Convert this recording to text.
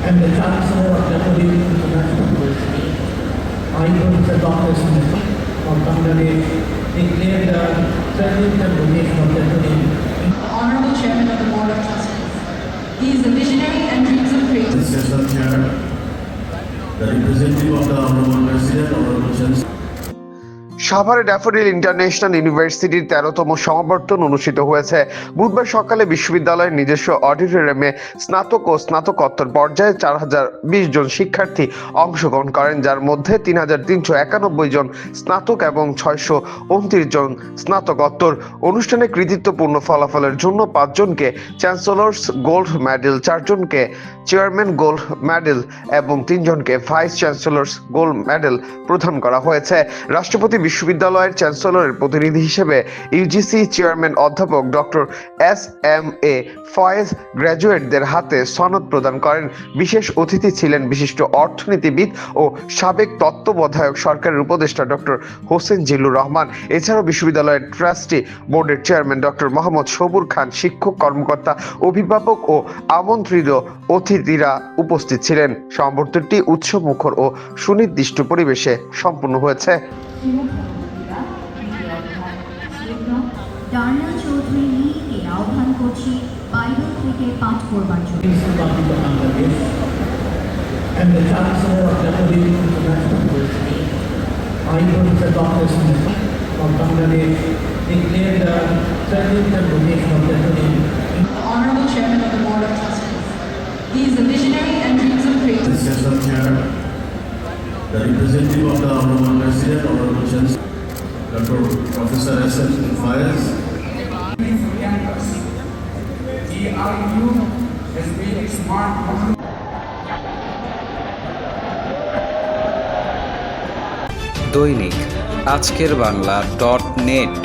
and the Chancellor of Japanese International University, I, Professor Dr. Smith of Bangladesh, declare the 30th anniversary of Japanese. The Honorable Chairman of the Board of Trustees. He is a visionary and dreams of great. Session Chair, the representative of the Honorable President, Honorable Chancellor. সাভারে daffodil international ইউনিভার্সিটির 13তম সমাবর্তন অনুষ্ঠিত হয়েছে। বুধবার সকালে বিশ্ববিদ্যালয়ের নিজস্ব অডিটোরিয়ামে স্নাতক ও স্নাতকোত্তর পর্যায়ে 4020 জন শিক্ষার্থী অংশগ্রহণ করেন, যার মধ্যে 3391 জন স্নাতক এবং 629 জন স্নাতকোত্তর। অনুষ্ঠানে কৃতিত্বপূর্ণ ফলাফলের জন্য 5 জনকে চ্যান্সেলর্স গোল্ড মেডেল, 4 জনকে চেয়ারম্যান গোল্ড মেডেল এবং 3 জনকে ভাইস চ্যান্সেলর্স গোল্ড মেডেল প্রদান করা হয়েছে। রাষ্ট্রপতি বিশ্ববিদ্যালয়ের চ্যান্সেলরের প্রতিনিধি হিসেবে ইউজিসি চেয়ারম্যান অধ্যাপক ডক্টর এস.এম.এ. ফয়েজ গ্র্যাজুয়েটদের হাতে সনদ প্রদান করেন। বিশেষ অতিথি ছিলেন বিশিষ্ট অর্থনীতিবিদ ও সাবেক তত্ত্বাবধায়ক সরকারের উপদেষ্টা ডক্টর হোসেন জিল্লুর রহমান। এছাড়াও বিশ্ববিদ্যালয়ের ট্রাস্টি বোর্ডের চেয়ারম্যান ডক্টর মোহাম্মদ সবুর খান, শিক্ষক, কর্মকর্তা, অভিভাবক ও আমন্ত্রিত অতিথিরা উপস্থিত ছিলেন। সমাবর্তনটি উৎসবমুখর ও সুনির্দিষ্ট পরিবেশে সম্পন্ন হয়েছে। ডার্না চৌধুরী লিকে আহ্বান করছি বাইবেল থেকে পাঠ করবার জন্য। Republic of Bangladesh and the Chancellor of Japanese International University, I, Professor Dr. Smith of Bangladesh, declare the 30th anniversary of Japanese. The Honorable Chairman of the Board of Trustees. He is a visionary and dreams of great. Session Chair, the representative of the Honorable President, Honorable Chancellor, Dr. Professor S.M. Faiz. GRU has been a smart দৈনিক আজকের Bangla .net